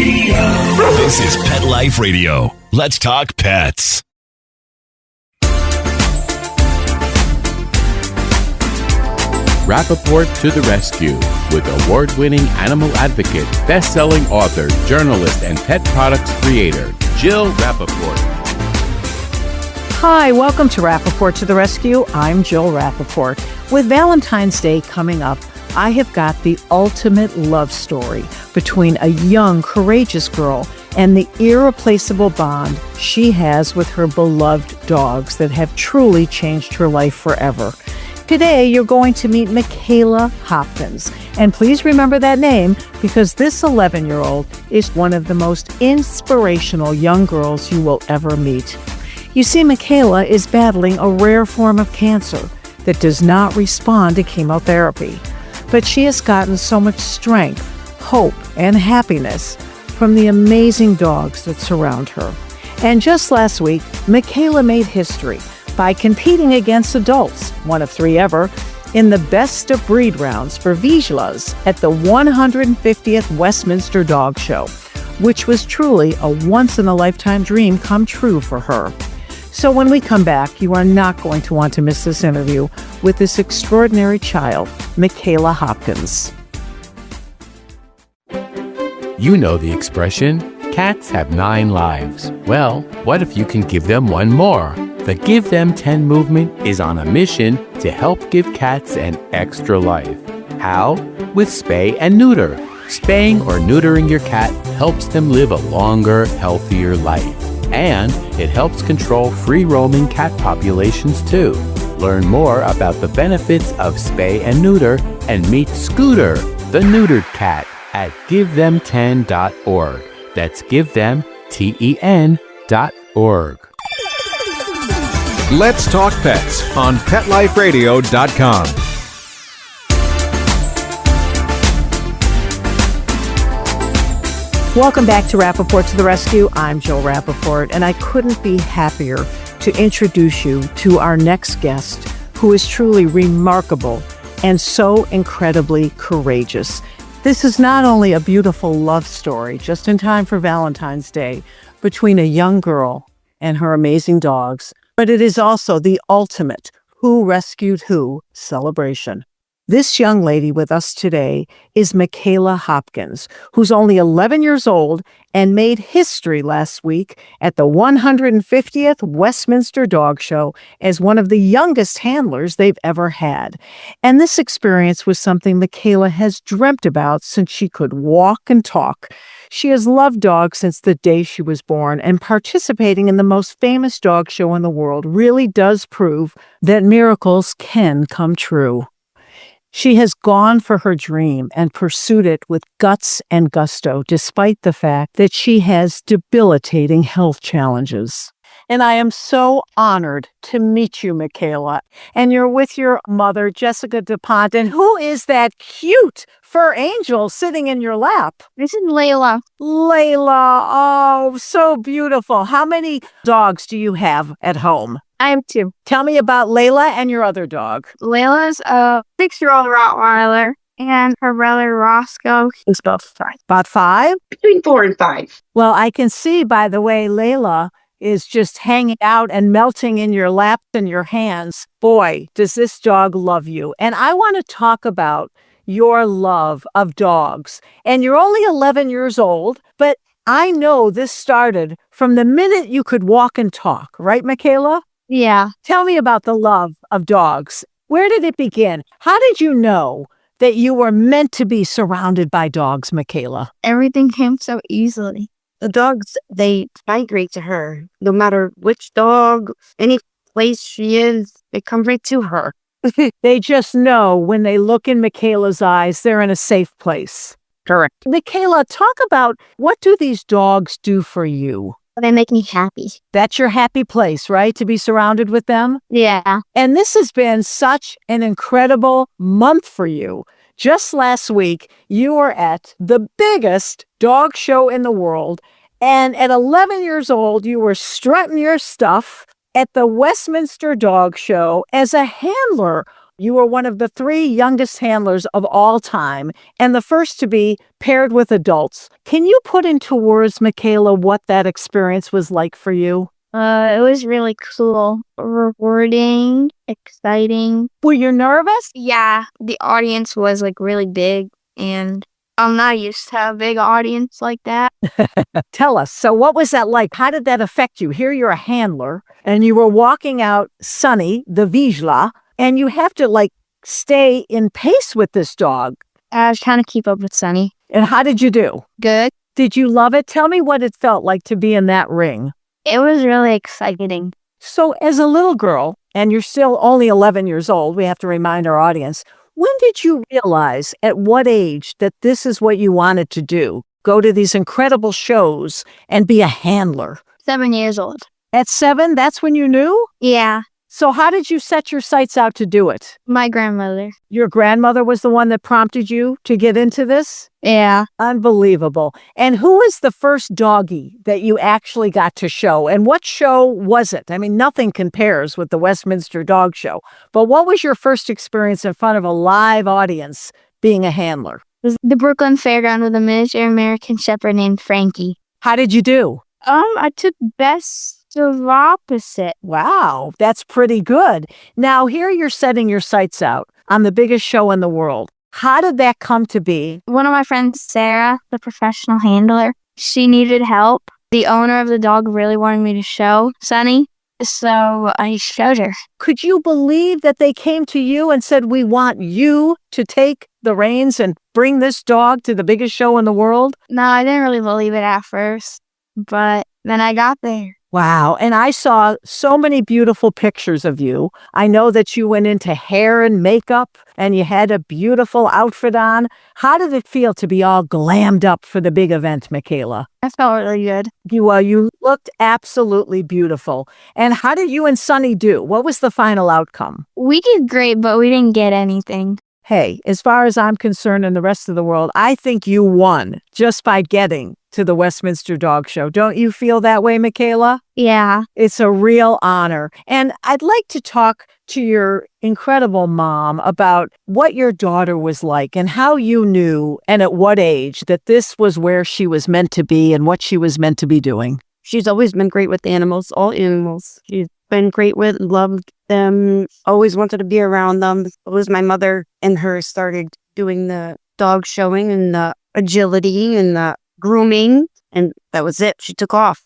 This is Pet Life Radio. Let's talk pets. Rappaport to the rescue with award-winning animal advocate, best-selling author, journalist, and pet products creator, Jill Rappaport. Hi, welcome to Rappaport to the Rescue. I'm Jill Rappaport. With Valentine's Day coming up, I have got the ultimate love story between a young, courageous girl and the irreplaceable bond she has with her beloved dogs that have truly changed her life forever. Today, you're going to meet Michayla Hopkins. And please remember that name because this 11-year-old is one of the most inspirational young girls you will ever meet. You see, Michayla is battling a rare form of cancer that does not respond to chemotherapy. But she has gotten so much strength, hope, and happiness from the amazing dogs that surround her. And just last week, Michayla made history by competing against adults, one of 3 ever, in the best of breed rounds for Vizslas at the 150th Westminster Dog Show, which was truly a once-in-a-lifetime dream come true for her. So when we come back, you are not going to want to miss this interview with this extraordinary child, Michayla Hopkins. You know the expression, cats have 9 lives. Well, what if you can give them one more? The Give Them 10 movement is on a mission to help give cats an extra life. How? With spay and neuter. Spaying or neutering your cat helps them live a longer, healthier life. And it helps control free-roaming cat populations too. Learn more about the benefits of spay and neuter and meet Scooter, the neutered cat, at GiveThem10.org. That's GiveThem10.org. Let's Talk Pets on PetLifeRadio.com. Welcome back to Rappaport to the Rescue. I'm Jill Rappaport, and I couldn't be happier to introduce you to our next guest, who is truly remarkable and so incredibly courageous. This is not only a beautiful love story, just in time for Valentine's Day, between a young girl and her amazing dogs, but it is also the ultimate who rescued who celebration. This young lady with us today is Michayla Hopkins, who's only 11 years old and made history last week at the 150th Westminster Dog Show as one of the youngest handlers they've ever had. And this experience was something Michayla has dreamt about since she could walk and talk. She has loved dogs since the day she was born, and participating in the most famous dog show in the world really does prove that miracles can come true. She has gone for her dream and pursued it with guts and gusto, despite the fact that she has debilitating health challenges. And I am so honored to meet you, Michayla. And you're with your mother, Jessica DuPont. And who is that cute fur angel sitting in your lap? This is Layla. Layla, oh, so beautiful. How many dogs do you have at home? I am 2. Tell me about Layla and your other dog. Layla's a 6-year-old Rottweiler, and her brother Roscoe is about 5. About 5? Between 4 and 5. Well, I can see by the way Layla is just hanging out and melting in your lap and your hands. Boy, does this dog love you. And I want to talk about your love of dogs. And you're only 11 years old, but I know this started from the minute you could walk and talk, right, Michayla? Yeah. Tell me about the love of dogs. Where did it begin? How did you know that you were meant to be surrounded by dogs, Michayla? Everything came so easily. The dogs, they migrate to her. No matter which dog, any place she is, they come right to her. They just know when they look in Michayla's eyes, they're in a safe place. Correct. Michayla, talk about what do these dogs do for you? They make me happy. That's your happy place, right? To be surrounded with them? Yeah. And this has been such an incredible month for you. Just last week, you were at the biggest dog show in the world. And at 11 years old, you were strutting your stuff at the Westminster Dog Show as a handler You were one of the 3 youngest handlers of all time and the first to be paired with adults. Can you put into words, Michayla, what that experience was like for you? It was really cool, rewarding, exciting. Were you nervous? Yeah, the audience was like really big, and I'm not used to a big audience like that. Tell us. So what was that like? How did that affect you? Here you're a handler and you were walking out Sunny, the Vizsla, and you have to like stay in pace with this dog. I was trying to keep up with Sunny. And how did you do? Good. Did you love it? Tell me what it felt like to be in that ring. It was really exciting. So as a little girl, and you're still only 11 years old, we have to remind our audience, when did you realize at what age that this is what you wanted to do? Go to these incredible shows and be a handler? 7 years old. At 7, that's when you knew? Yeah, So how did you set your sights out to do it? my grandmother. Your grandmother was the one that prompted you to get into this? Yeah. Unbelievable. And who was the first doggy that you actually got to show? And what show was it? I mean, nothing compares with the Westminster Dog Show. But what was your first experience in front of a live audience being a handler? It was the Brooklyn Fairground with a miniature American Shepherd named Frankie. How did you do? I took best of opposite. Wow, that's pretty good. Now, here you're setting your sights out on the biggest show in the world. How did that come to be? One of my friends, Sarah, the professional handler, she needed help. The owner of the dog really wanted me to show Sunny, so I showed her. Could you believe that they came to you and said, we want you to take the reins and bring this dog to the biggest show in the world? No, I didn't really believe it at first, but then I got there. Wow. And I saw so many beautiful pictures of you. I know that you went into hair and makeup and you had a beautiful outfit on. How did it feel to be all glammed up for the big event, Michayla? I felt really good. You looked absolutely beautiful. And how did you and Sunny do? What was the final outcome? We did great, but we didn't get anything. Hey, as far as I'm concerned and the rest of the world, I think you won just by getting to the Westminster Dog Show. Don't you feel that way, Michayla? Yeah. It's a real honor. And I'd like to talk to your incredible mom about what your daughter was like and how you knew and at what age that this was where she was meant to be and what she was meant to be doing. She's always been great with animals, all animals. She's been great with, loved them, always wanted to be around them. It was my mother and her started doing the dog showing and the agility and the grooming, and that was it. She took off.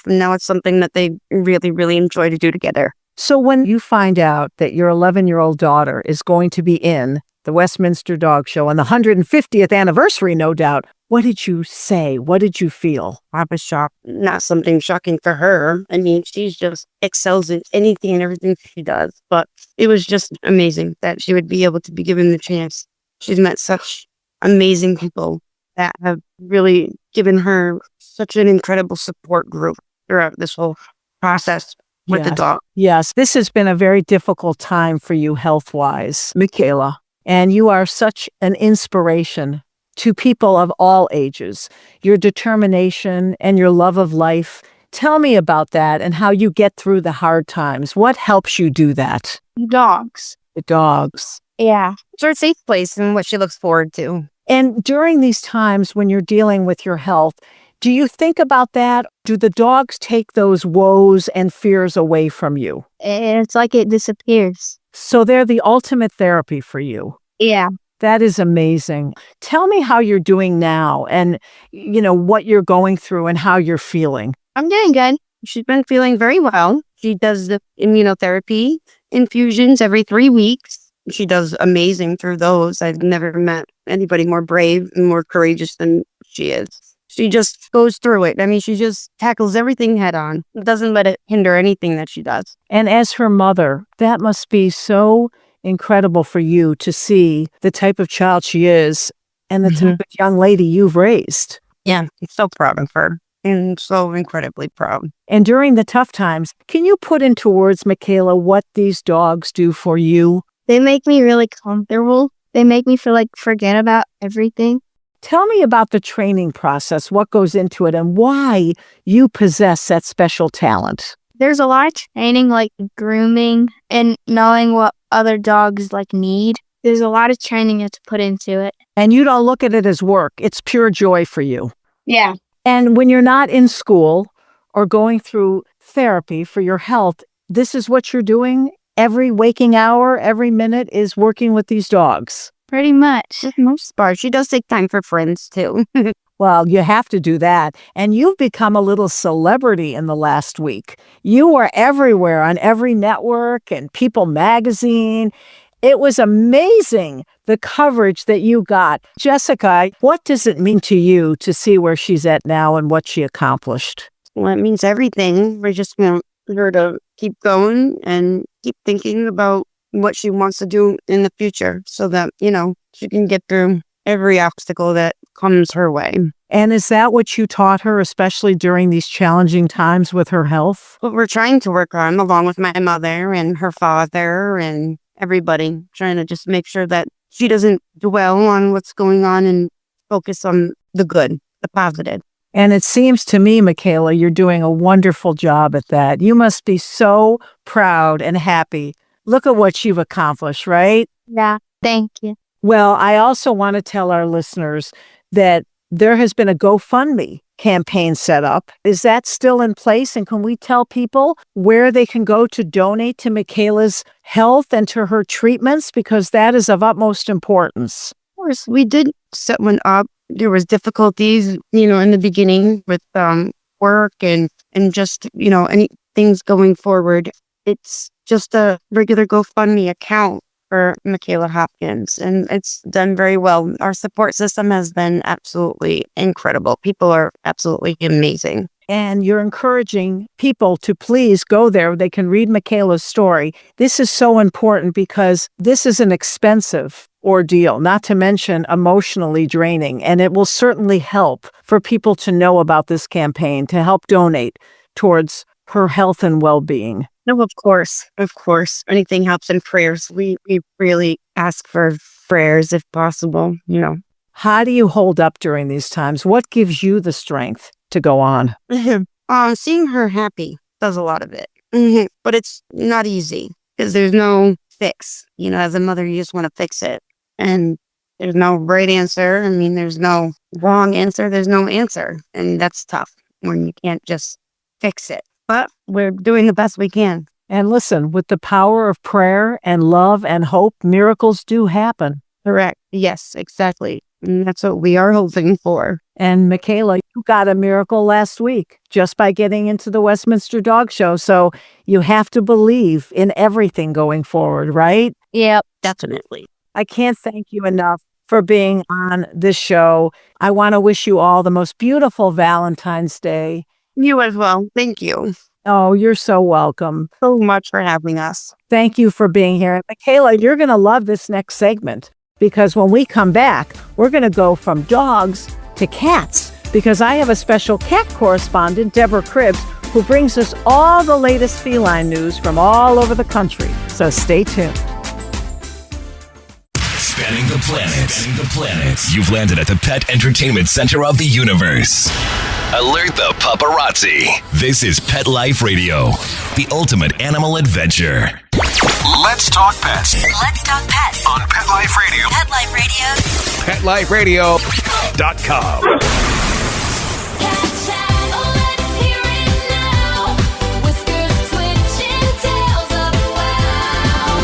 And now it's something that they really, really enjoy to do together. So when you find out that your 11-year-old daughter is going to be in the Westminster Dog Show on the 150th anniversary, no doubt, what did you say? What did you feel? I was shocked. Not something shocking for her. I mean, she's just excels in anything and everything she does. But it was just amazing that she would be able to be given the chance. She's met such amazing people that have really given her such an incredible support group throughout this whole process with the dog. Yes, this has been a very difficult time for you health-wise, Michayla. And you are such an inspiration to people of all ages. Your determination and your love of life. Tell me about that and how you get through the hard times. What helps you do that? Dogs. The dogs. Yeah. It's her safe place and what she looks forward to. And during these times when you're dealing with your health, do you think about that? Do the dogs take those woes and fears away from you? It's like it disappears. So they're the ultimate therapy for you. Yeah. That is amazing. Tell me how you're doing now and, what you're going through and how you're feeling. I'm doing good. She's been feeling very well. She does the immunotherapy infusions every 3 weeks. She does amazing through those. I've never met anybody more brave and more courageous than she is. She just goes through it. I mean, she just tackles everything head on. Doesn't let it hinder anything that she does. And as her mother, that must be so incredible for you to see the type of child she is and the type of young lady you've raised. Yeah, I'm so proud of her and so incredibly proud. And during the tough times, can you put into words, Michayla, what these dogs do for you? They make me really comfortable. They make me feel like forget about everything. Tell me about the training process, what goes into it, and why you possess that special talent. There's a lot of training, like grooming and knowing what other dogs need. There's a lot of training you have to put into it. And you don't look at it as work. It's pure joy for you. Yeah. And when you're not in school or going through therapy for your health, this is what you're doing every waking hour, every minute is working with these dogs. Pretty much. For the most part. She does take time for friends too. Well, you have to do that. And you've become a little celebrity in the last week. You were everywhere on every network and People magazine. It was amazing, the coverage that you got. Jessica, what does it mean to you to see where she's at now and what she accomplished? Well, it means everything. We're just going to her to keep going and keep thinking about what she wants to do in the future so that, she can get through every obstacle that comes her way. And is that what you taught her, especially during these challenging times with her health? What we're trying to work on, along with my mother and her father and everybody, trying to just make sure that she doesn't dwell on what's going on and focus on the good, the positive. And it seems to me, Michayla, you're doing a wonderful job at that. You must be so proud and happy. Look at what you've accomplished, right? Yeah. Thank you. Well, I also want to tell our listeners that there has been a GoFundMe campaign set up. Is that still in place? And can we tell people where they can go to donate to Michayla's health and to her treatments? Because that is of utmost importance. Of course, we did set one up. There was difficulties, in the beginning with work and just, any things going forward. It's just a regular GoFundMe account for Michayla Hopkins, and it's done very well. Our support system has been absolutely incredible. People are absolutely amazing. And you're encouraging people to please go there. They can read Michayla's story. This is so important because this is an expensive ordeal, not to mention emotionally draining. And it will certainly help for people to know about this campaign, to help donate towards her health and well-being. No, of course. Anything helps in prayers. We really ask for prayers if possible, How do you hold up during these times? What gives you the strength to go on? Seeing her happy does a lot of it. But it's not easy because there's no fix. As a mother, you just want to fix it. And there's no right answer. There's no wrong answer. There's no answer. And that's tough when you can't just fix it. But we're doing the best we can. And listen, with the power of prayer and love and hope, miracles do happen. Correct. Yes, exactly. And that's what we are hoping for. And Michayla, you got a miracle last week just by getting into the Westminster Dog Show. So you have to believe in everything going forward, right? Yep. Definitely. I can't thank you enough for being on this show. I want to wish you all the most beautiful Valentine's Day. You as well. Thank you Oh, you're so welcome. so much for having us. Thank you for being here. Michayla, you're going to love this next segment because when we come back, we're going to go from dogs to cats because I have a special cat correspondent, Deborah Cribbs, who brings us all the latest feline news from all over the country. So stay tuned. Spanning the planet. You've landed at the pet entertainment center of the universe. Alert the paparazzi. This is Pet Life Radio, the ultimate animal adventure. Let's talk pets. Let's talk pets On Pet Life Radio. Pet Life Radio. PetLifeRadio.com. Catch up, let's hear it now. Whiskers twitching, tails up, wow.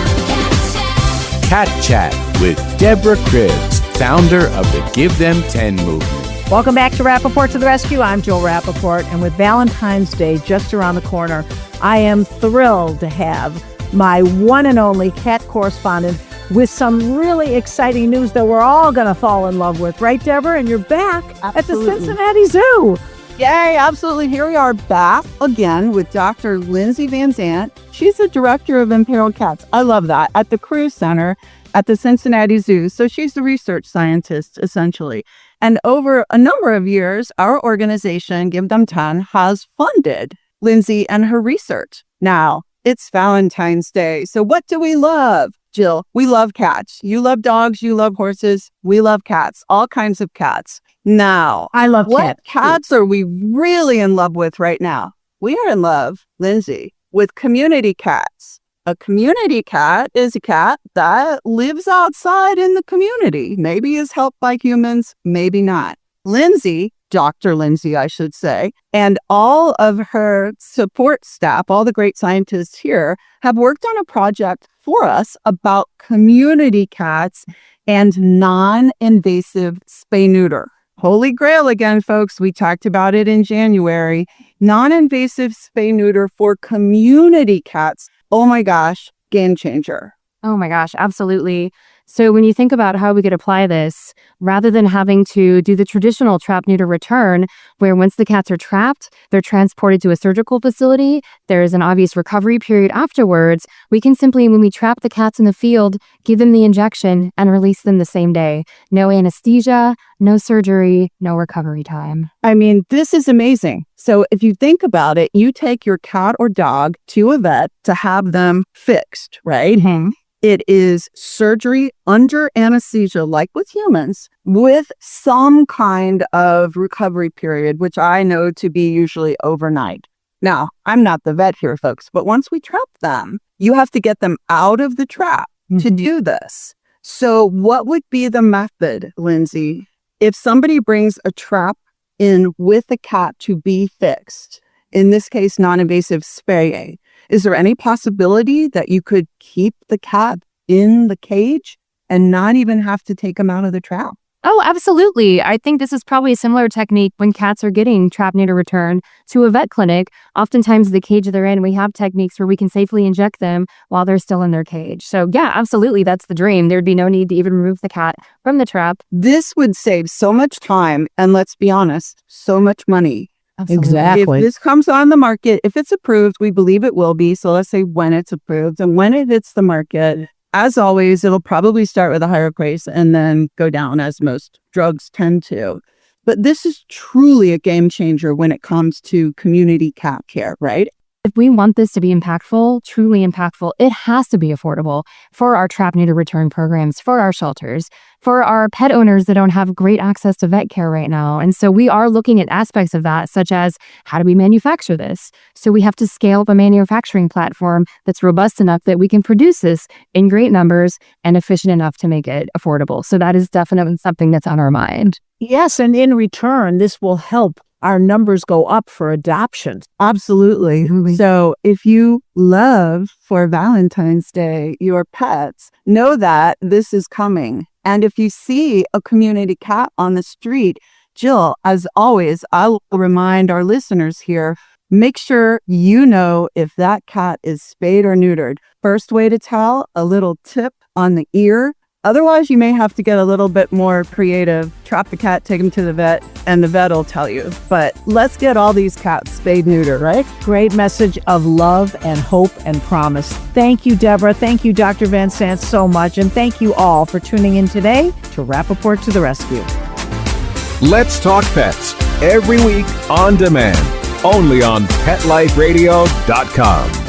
Cat Chat with Deborah Cribbs, founder of the Give Them 10 movement. Welcome back to Rappaport to the Rescue. I'm Jill Rappaport, and with Valentine's Day just around the corner, I am thrilled to have my one and only cat correspondent with some really exciting news that we're all going to fall in love with. Right, Deborah? And you're back at the Cincinnati Zoo. Yay, absolutely. Here we are back again with Dr. Lindsay Van Zant. She's the director of Imperial Cats. I love that. At the Cruise Center at the Cincinnati Zoo. So she's the research scientist, essentially. And over a number of years, our organization, Give Them 10, has funded Lindsay and her research. Now, it's Valentine's Day. So what do we love? Jill, we love cats. You love dogs. You love horses. We love cats. All kinds of cats. Now, I love what cats. cats are we really in love with right now? We are in love, Lindsay, with community cats. A community cat is a cat that lives outside in the community, maybe is helped by humans, maybe not. Lindsay, Dr. Lindsay, I should say, and all of her support staff, all the great scientists here, have worked on a project for us about community cats and non-invasive spay-neuter. Holy grail again, folks. We talked about it in January. Non-invasive spay-neuter for community cats. Oh my gosh, game changer. Oh my gosh, absolutely. So when you think about how we could apply this, rather than having to do the traditional trap neuter return, where once the cats are trapped, they're transported to a surgical facility, there is an obvious recovery period afterwards, we can simply, when we trap the cats in the field, give them the injection and release them the same day. No anesthesia, no surgery, no recovery time. I mean, this is amazing. So if you think about it, you take your cat or dog to a vet to have them fixed, right? Mm-hmm. It is surgery under anesthesia, like with humans, with some kind of recovery period, which I know to be usually overnight. Now, I'm not the vet here, folks, but once we trap them, you have to get them out of the trap to do this. So what would be the method, Lindsay, if somebody brings a trap in with a cat to be fixed, in this case, non-invasive spay? Is there any possibility that you could keep the cat in the cage and not even have to take him out of the trap? Oh, absolutely. I think this is probably a similar technique when cats are getting trap neuter return to a vet clinic. Oftentimes the cage they're in, we have techniques where we can safely inject them while they're still in their cage. So yeah, absolutely. That's the dream. There'd be no need to even remove the cat from the trap. This would save so much time and, let's be honest, so much money. Absolutely. Exactly. If this comes on the market, if it's approved, we believe it will be. So let's say when it's approved and when it hits the market, as always, it'll probably start with a higher price and then go down as most drugs tend to. But this is truly a game changer when it comes to community cat care, right? If we want this to be impactful, truly impactful, it has to be affordable for our trap neuter return programs, for our shelters, for our pet owners that don't have great access to vet care right now. And so we are looking at aspects of that, such as how do we manufacture this? So we have to scale up a manufacturing platform that's robust enough that we can produce this in great numbers and efficient enough to make it affordable. So that is definitely something that's on our mind. Yes, and in return, this will help our numbers go up for adoptions. Absolutely. So if you love for Valentine's Day your pets, know that this is coming. And if you see a community cat on the street, Jill, as always, I will remind our listeners here, make sure you know if that cat is spayed or neutered. First way to tell, a little tip on the ear. Otherwise, you may have to get a little bit more creative. Trap the cat, take him to the vet, and the vet will tell you. But let's get all these cats spayed, neutered, right? Great message of love and hope and promise. Thank you, Deborah. Thank you, Dr. Van Sant, so much. And thank you all for tuning in today to Rappaport to the Rescue. Let's Talk Pets, every week on demand, only on PetLifeRadio.com.